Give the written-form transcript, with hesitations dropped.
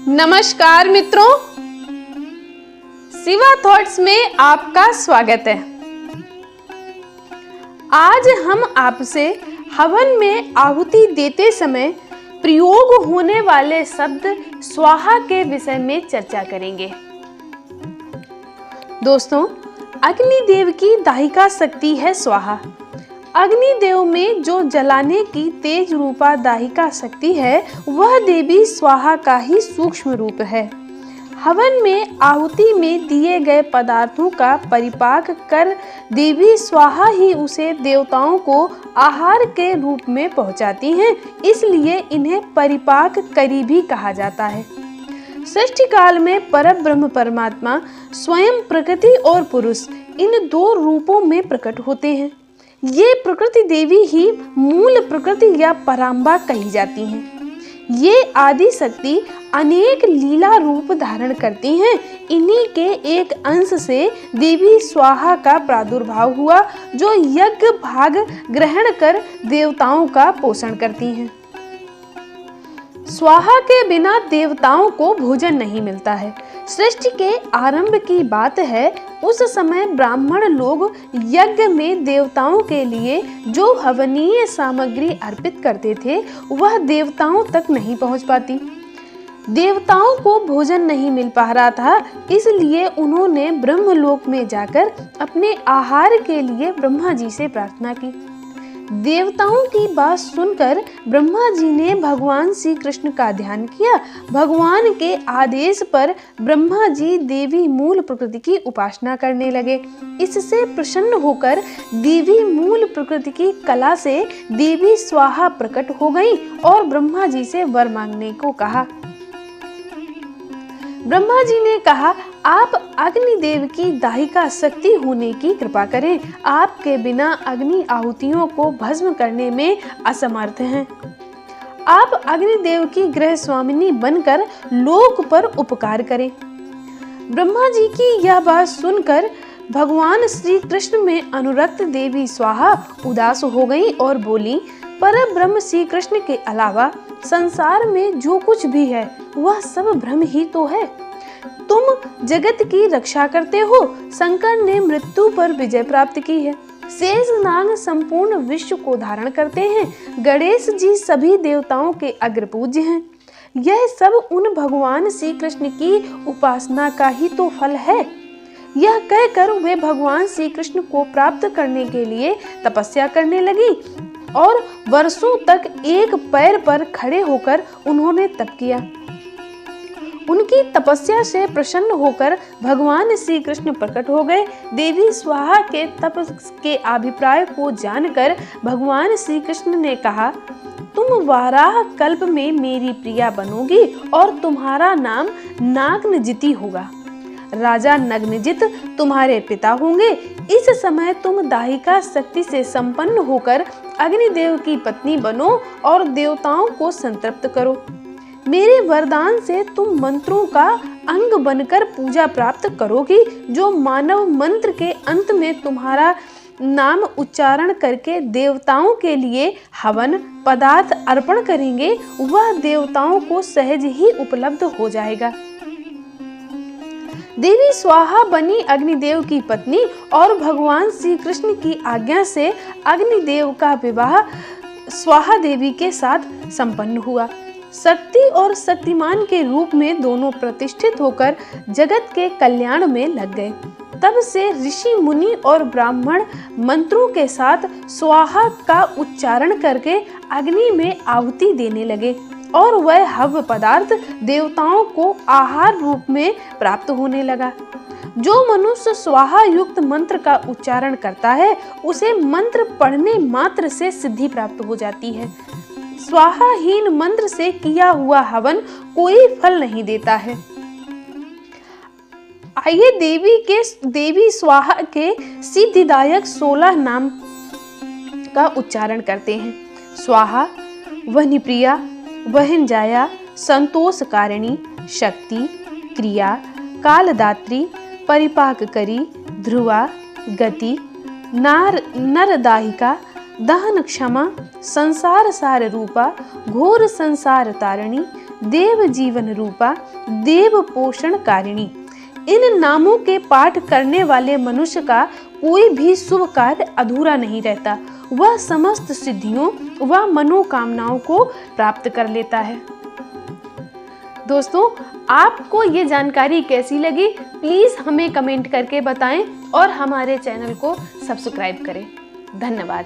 नमस्कार मित्रों, शिवा थॉट्स में आपका स्वागत है। आज हम आपसे हवन में आहुति देते समय प्रयोग होने वाले शब्द स्वाहा के विषय में चर्चा करेंगे। दोस्तों, अग्निदेव की दाहिका शक्ति है स्वाहा। अग्निदेव में जो जलाने की तेज रूपा दाहिका शक्ति है, वह देवी स्वाहा का ही सूक्ष्म रूप है। हवन में आहुति में दिए गए पदार्थों का परिपाक कर देवी स्वाहा ही उसे देवताओं को आहार के रूप में पहुंचाती हैं, इसलिए इन्हें परिपाक करी भी कहा जाता है। सृष्टि काल में परब्रह्म परमात्मा स्वयं प्रकृति और पुरुष इन दो रूपों में प्रकट होते हैं। ये प्रकृति देवी ही मूल प्रकृति या पराम्बा कही जाती हैं। ये आदि शक्ति अनेक लीला रूप धारण करती हैं। इन्हीं के एक अंश से देवी स्वाहा का प्रादुर्भाव हुआ, जो यज्ञ भाग ग्रहण कर देवताओं का पोषण करती हैं। स्वाहा के बिना देवताओं को भोजन नहीं मिलता है। सृष्टि के आरंभ की बात है। उस समय ब्राह्मण लोग यज्ञ में देवताओं के लिए जो हवनीय सामग्री अर्पित करते थे, वह देवताओं तक नहीं पहुंच पाती। देवताओं को भोजन नहीं मिल पा रहा था, इसलिए उन्होंने ब्रह्मलोक में जाकर अपने आहार के लिए ब्रह्मा जी से प्रार्थना की। देवताओं की बात सुनकर ब्रह्मा जी ने भगवान श्री कृष्ण का ध्यान किया। भगवान के आदेश पर ब्रह्मा जी देवी मूल प्रकृति की उपासना करने लगे। इससे प्रसन्न होकर देवी मूल प्रकृति की कला से देवी स्वाहा प्रकट हो गई और ब्रह्मा जी से वर मांगने को कहा। ब्रह्मा जी ने कहा, आप अग्निदेव की दाहिका शक्ति होने की कृपा करें। आपके बिना अग्नि आहुतियों को भस्म करने में असमर्थ हैं। आप अग्निदेव की गृह स्वामिनी बनकर लोक पर उपकार करें। ब्रह्मा जी की यह बात सुनकर भगवान श्री कृष्ण में अनुरक्त देवी स्वाहा उदास हो गई और बोली, परब्रह्म श्री कृष्ण के अलावा संसार में जो कुछ भी है वह सब भ्रम ही तो है। तुम जगत की रक्षा करते हो। शंकर ने मृत्यु पर विजय प्राप्त की है। शेषनाग संपूर्ण विश्व को धारण करते हैं। गणेश जी सभी देवताओं के अग्रपूज्य हैं। यह सब उन भगवान श्री कृष्ण की उपासना का ही तो फल है। यह कहकर वे भगवान श्री कृष्ण को प्राप्त करने के लिए तपस्या करने लगी और वर्षों तक एक पैर पर खड़े होकर उन्होंने तप किया। उनकी तपस्या से प्रसन्न होकर भगवान श्री कृष्ण प्रकट हो गए। देवी स्वाहा के तप के अभिप्राय को जानकर भगवान श्री कृष्ण ने कहा, तुम वाराह कल्प में मेरी प्रिया बनोगी और तुम्हारा नाम नागनजिति होगा। राजा नग्नजित तुम्हारे पिता होंगे। इस समय तुम दाहिका शक्ति से संपन्न होकर अग्निदेव की पत्नी बनो और देवताओं को संतृप्त करो। मेरे वरदान से तुम मंत्रों का अंग बनकर पूजा प्राप्त करोगी। जो मानव मंत्र के अंत में तुम्हारा नाम उच्चारण करके देवताओं के लिए हवन पदार्थ अर्पण करेंगे, वह देवताओं को सहज ही उपलब्ध हो जाएगा। देवी स्वाहा बनी अग्निदेव की पत्नी और भगवान श्री कृष्ण की आज्ञा से अग्निदेव का विवाह स्वाहा देवी के साथ संपन्न हुआ। शक्ति और शक्तिमान के रूप में दोनों प्रतिष्ठित होकर जगत के कल्याण में लग गए। तब से ऋषि मुनि और ब्राह्मण मंत्रों के साथ स्वाहा का उच्चारण करके अग्नि में आहुति देने लगे और वह हव्य पदार्थ देवताओं को आहार रूप में प्राप्त होने लगा। जो मनुष्य स्वाहा युक्त मंत्र का उच्चारण करता है, उसे मंत्र पढ़ने मात्र से सिद्धि प्राप्त हो जाती है। स्वाहाहीन मंत्र से किया हुआ हवन कोई फल नहीं देता है। आइए देवी स्वाहा के सिद्धिदायक 16 नाम का उच्चारण करते हैं। स्वाहा वह्निप्रिया, वहनजाया, संतोषकारिणी, शक्ति, क्रिया, कालदात्री, परिपाककरी, ध्रुवा, गति, नरदाहिका, दहन क्षमा, संसार सार रूपा, घोर संसार तारिणी, देव जीवन रूपा, देव पोषण कारिणी। इन नामों के पाठ करने वाले मनुष्य का कोई भी शुभ कार्य अधूरा नहीं रहता। वह समस्त सिद्धियों व मनोकामनाओं को प्राप्त कर लेता है। दोस्तों, आपको ये जानकारी कैसी लगी, प्लीज़ हमें कमेंट करके बताएं और हमारे चैनल को सब्सक्राइब करें। धन्यवाद।